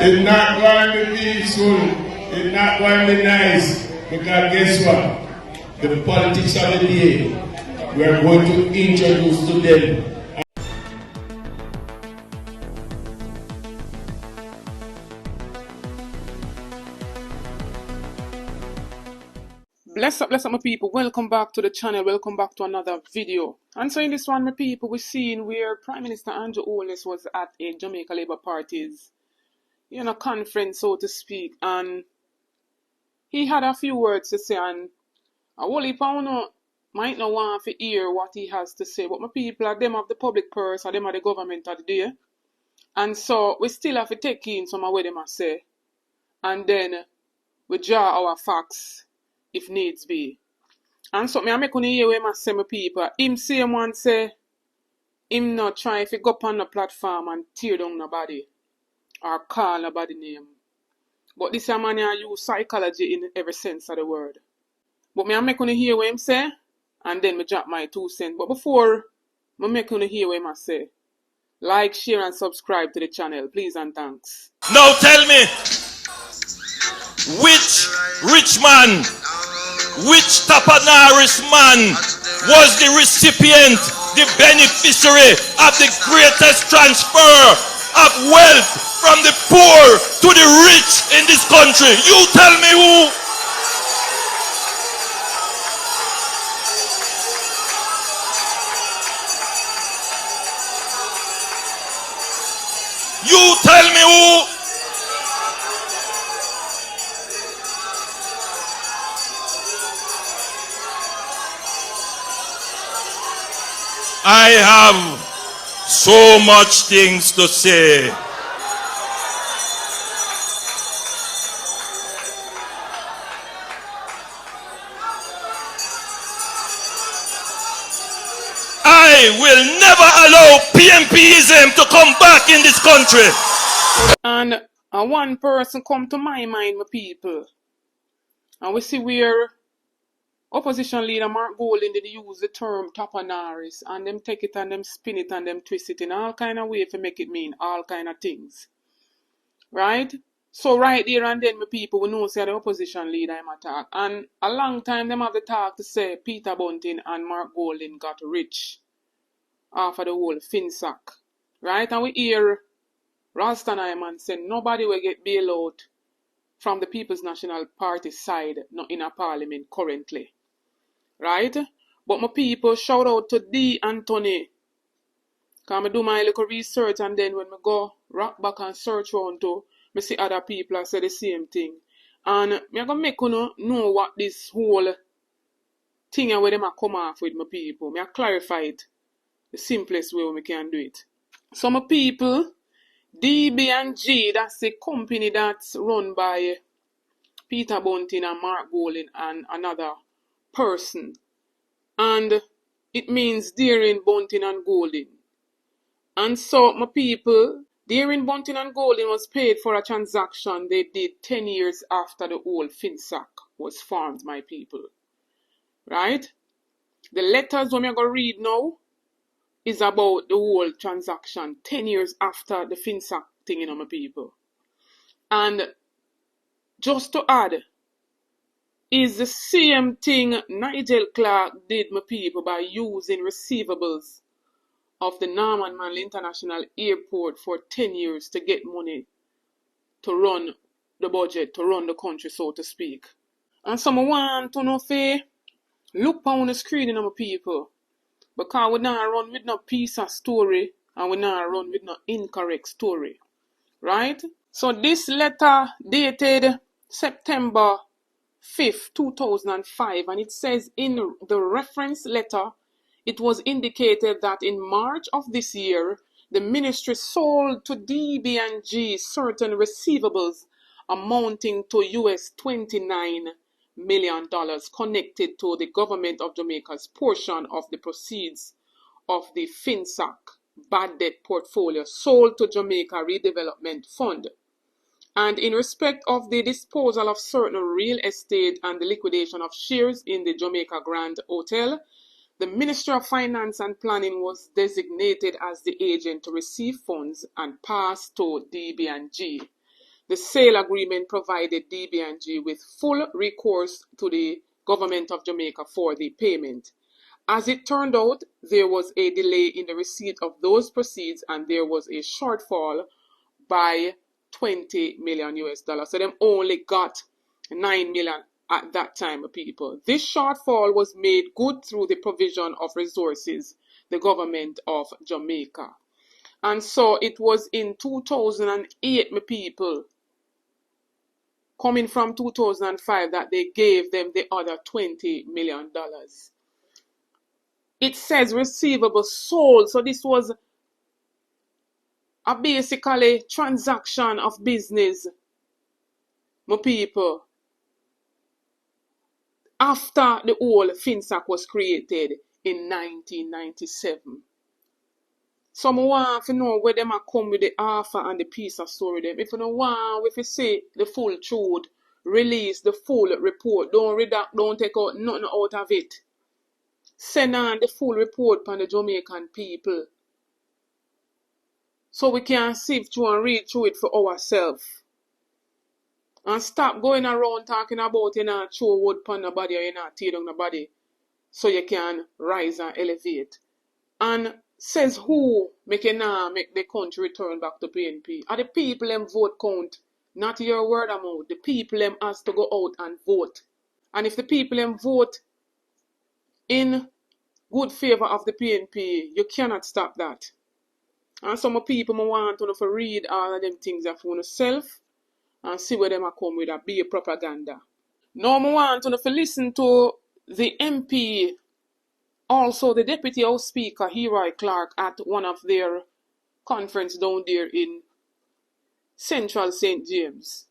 It's not going to be peaceful. It's not going to be nice. Because guess what? The politics of the day, we are going to introduce to them. Bless up my people. Welcome back to the channel. Welcome back to another video. And so in this one, my people, we're seeing where Prime Minister Andrew Holness was at a Jamaica Labour Party's, conference, so to speak. And he had a few words to say, and a whole heap of you might not want to hear what he has to say. But my people are them of the public purse, or them of the government of the day. And so we still have to take in some of what them say. And then we draw our facts if needs be. And so me I make on hear where I say my people. Him say one say him not trying to go up on the platform and tear down nobody or call nobody name. But this man here use psychology in every sense of the word. But me I make on hear what him say and then me drop my 2 cents. But before me make on hear what I say, like, share and subscribe to the channel, please and thanks. Now tell me, which rich man, which Tapanaris man was the recipient, the beneficiary of the greatest transfer of wealth from the poor to the rich in this country? You tell me who. You tell me who. I have so much things to say. I will never allow PNPism to come back in this country. And one person come to my mind, my people. And we see where opposition leader Mark Golding did use the term tapanaris, and them take it and them spin it and them twist it in all kind of way to make it mean all kind of things. Right? So right there and then, my people, we know say the opposition leader him attack. And a long time them have the talk to say Peter Bunting and Mark Golding got rich after the whole FINSAC. Right? And we hear Rastanaiman say nobody will get bailout from the People's National Party side, not in a parliament currently. Right? But my people, shout out to D. Anthony. Because I do my little research and then when I go rock back and search around to, I see other people I say the same thing. And I'm going to make you know what this whole thing where them come off with my people. I clarify it the simplest way we can do it. So my people, DBG, that's the company that's run by Peter Bunting and Mark Golding and another person. And it means Deering, Bunting and Golding. And so my people, Deering, Bunting and Golding was paid for a transaction they did 10 years after the whole FINSAC was formed, my people. Right? The letters when I'm going to read now is about the whole transaction 10 years after the FINSAC thing, my people. And just to add, is the same thing Nigel Clark did, my people, by using receivables of the Norman Manley International Airport for 10 years to get money to run the budget, to run the country, so to speak. And some want to know if look on the screen, my people, because we not run with no piece of story and we not run with no incorrect story. Right? So this letter dated September 5th, 2005, and it says in the reference letter, it was indicated that in March of this year, the ministry sold to DBG certain receivables amounting to US $29 million connected to the government of Jamaica's portion of the proceeds of the FINSAC bad debt portfolio sold to Jamaica Redevelopment Fund. And in respect of the disposal of certain real estate and the liquidation of shares in the Jamaica Grand Hotel, the Ministry of Finance and Planning was designated as the agent to receive funds and pass to DBG. The sale agreement provided DBG with full recourse to the government of Jamaica for the payment. As it turned out, there was a delay in the receipt of those proceeds and there was a shortfall by 20 million US dollars. So them only got 9 million at that time, people. This shortfall was made good through the provision of resources, the government of Jamaica. And so it was in 2008, my people, coming from 2005, that they gave them the other $20 million. It says receivable sold. So this was a basically transaction of business, my people, after the whole FINSAC was created in 1997. So I want to know where them come with the offer and the piece of story them. If you don't want, if you say the full truth, release the full report. Don't redact, don't take out nothing out of it. Send on the full report from the Jamaican people, so we can sift through and read through it for ourselves. And stop going around talking about you know throw wood upon the body or you know tear down the body so you can rise and elevate. And says who make the country return back to PNP? Are the people them vote count? Not your word amount. The people them has to go out and vote. And if the people them vote in good favor of the PNP, you cannot stop that. And some people want to read all of them things for yourself and see where them come with a be propaganda. Now I want to listen to the MP, also the Deputy House Speaker, Heroy Clark, at one of their conference down there in Central St. James.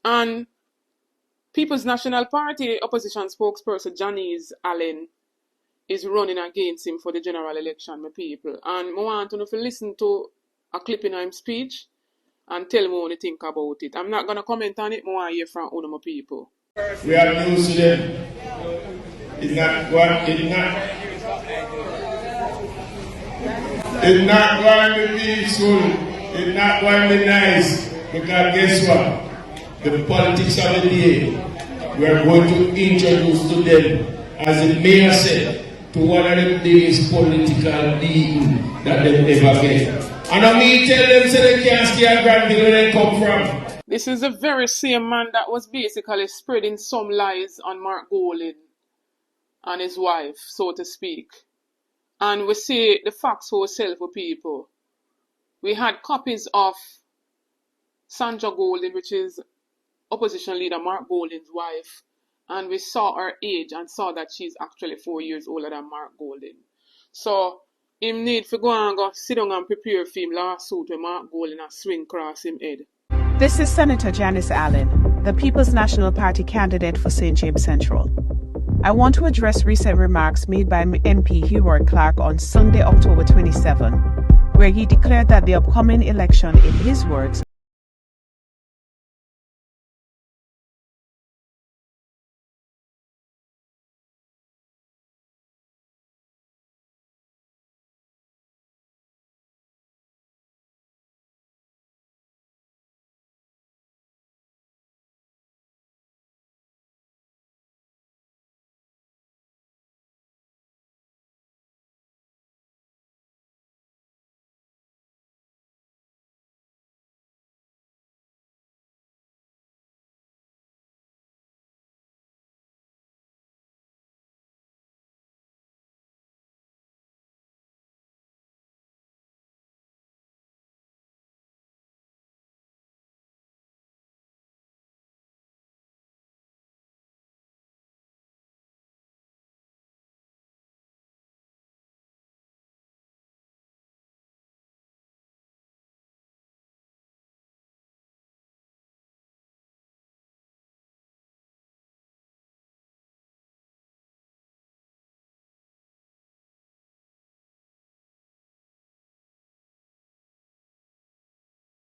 And People's National Party opposition spokesperson Janice Allen is running against him for the general election, my people. And I want to listen to a clip in his speech and tell me what you think about it. I'm not going to comment on it, I want to hear from all of my people. We have news to them. It's not going to be peaceful. It's not going to be nice. Because guess what? The politics of the day, we are going to introduce to them, as the mayor said, to one of the biggest political beating that they've ever get. And I mean tell them so they can't stay at Granville where they come from. This is the very same man that was basically spreading some lies on Mark Golding and his wife, so to speak. And we see the facts for ourselves for people. We had copies of Sandra Golding, which is opposition leader Mark Golding's wife, and we saw her age and saw that she's actually 4 years older than Mark Golding. So him need to go and go sit down and prepare for him lawsuit with Mark Golding and swing across him head. This is Senator Janice Allen, the People's National Party candidate for St. James Central. I want to address recent remarks made by MP Heroy Clark on Sunday, October 27, where he declared that the upcoming election, in his words,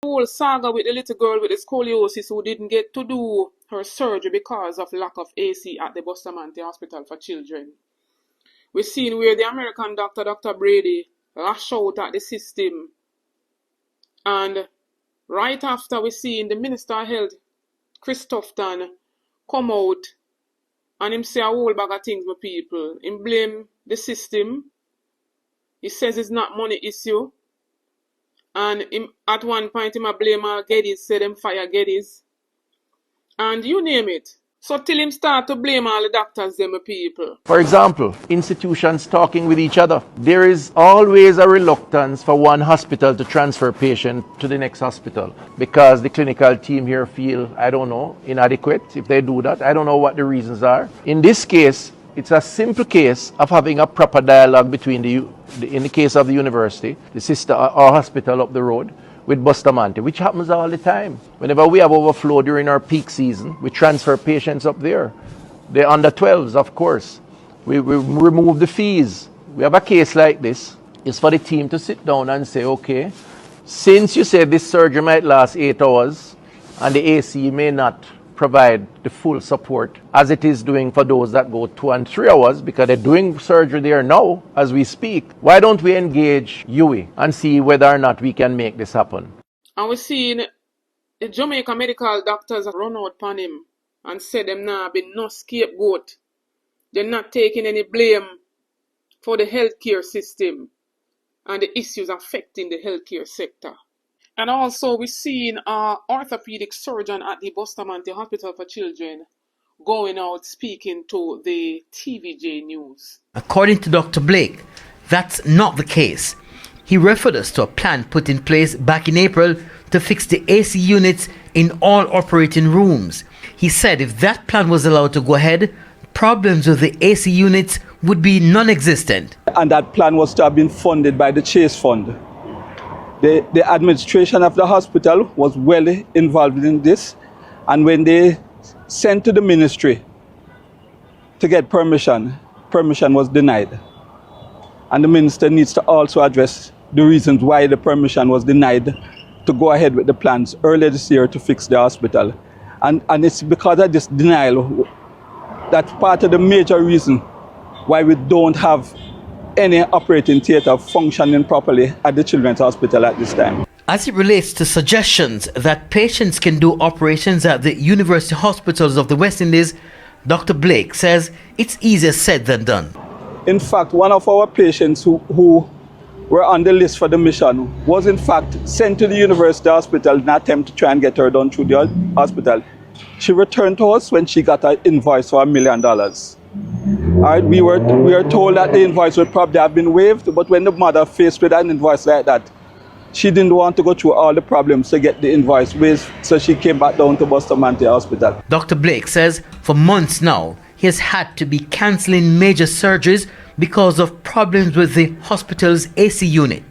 whole saga with the little girl with the scoliosis who didn't get to do her surgery because of lack of AC at the Bustamante Hospital for Children. We've seen where the American doctor, Dr. Brady, lashed out at the system and Right after we seen the Minister of Health, Tufton, come out and him say a whole bag of things, my people. Him blame the system. He says it's not money issue. And him, at one point, him a blame Geddes, said them fire Geddes. And you name it. So till him start to blame all the doctors, them people. For example, institutions talking with each other. There is always a reluctance for one hospital to transfer patient to the next hospital because the clinical team here feel, I don't know, inadequate if they do that. I don't know what the reasons are. In this case, it's a simple case of having a proper dialogue between in the case of the university, the sister or hospital up the road, with Bustamante, which happens all the time. Whenever we have overflow during our peak season, we transfer patients up there. The under 12s, of course. We remove the fees. We have a case like this. It's for the team to sit down and say, okay, since you said this surgery might last 8 hours and the AC may not provide the full support as it is doing for those that go 2 and 3 hours because they're doing surgery there now as we speak. Why don't we engage UE and see whether or not we can make this happen? And we seen the Jamaica medical doctors run out upon him and said them now been no scapegoat. They're not taking any blame for the healthcare system and the issues affecting the healthcare sector. And also we seen an orthopedic surgeon at the Bustamante Hospital for Children going out speaking to the TVJ News. According to Dr. Blake, that's not the case. He referred us to a plan put in place back in April to fix the AC units in all operating rooms. He said if that plan was allowed to go ahead, problems with the AC units would be non-existent. And that plan was to have been funded by the Chase Fund. The administration of the hospital was well involved in this, and when they sent to the ministry to get permission was denied. And the minister needs to also address the reasons why the permission was denied to go ahead with the plans earlier this year to fix the hospital. And it's because of this denial that's part of the major reason why we don't have any operating theatre functioning properly at the Children's Hospital at this time. As it relates to suggestions that patients can do operations at the university hospitals of the West Indies, Dr. Blake says it's easier said than done. In fact, one of our patients who were on the list for the mission was in fact sent to the university hospital in an attempt to try and get her done through the hospital. She returned to us when she got an invoice for $1 million. All right, we were told that the invoice would probably have been waived, but when the mother faced with an invoice like that, she didn't want to go through all the problems to get the invoice waived, so she came back down to Bustamante Hospital. Dr. Blake says for months now, he has had to be cancelling major surgeries because of problems with the hospital's AC unit.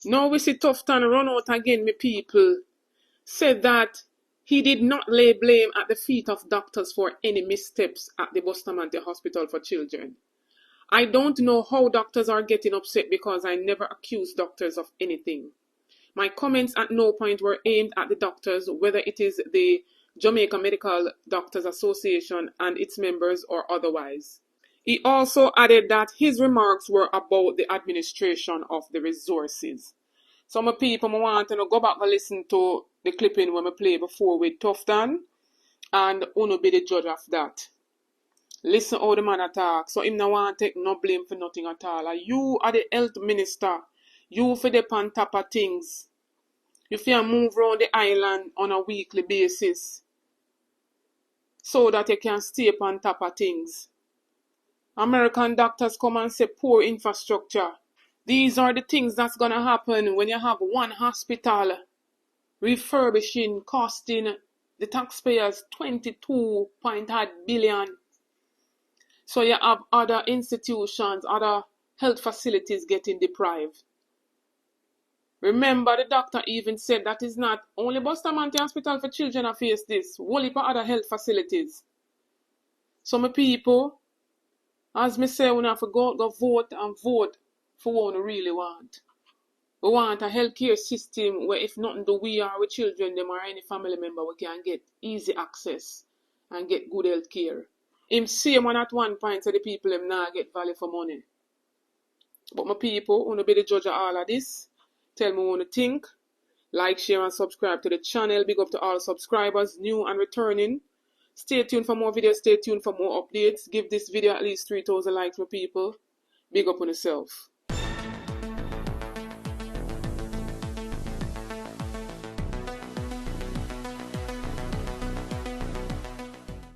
Now we see Tufton run out again, my people. Said that he did not lay blame at the feet of doctors for any missteps at the Bustamante Hospital for Children. I don't know how doctors are getting upset because I never accused doctors of anything. My comments at no point were aimed at the doctors, whether it is the Jamaica Medical Doctors Association and its members or otherwise. He also added that his remarks were about the administration of the resources. Some people want to go back and listen to the clipping when we play before with Tufton, and uno be the judge of that. Listen how the man attack. So him no want to take no blame for nothing at all. You are the health minister. You for the on top of things. You feel move around the island on a weekly basis so that you can stay on top of things. American doctors come and say poor infrastructure. These are the things that's going to happen when you have one hospital refurbishing, costing the taxpayers 22.8 billion. So you have other institutions, other health facilities getting deprived. Remember, the doctor even said that it's not only Bustamante Hospital for Children that face this, whole heap of other health facilities. So my people, as me say, we have to go vote and vote for what we really want. We want a healthcare system where if nothing do we or with children, them or any family member, we can get easy access and get good healthcare. Him same one at one point so the people them now get value for money. But my people, wanna be the judge of all of this. Tell me what you think. Like, share, and subscribe to the channel. Big up to all subscribers, new and returning. Stay tuned for more videos. Stay tuned for more updates. Give this video at least 3,000 likes for people. Big up on yourself.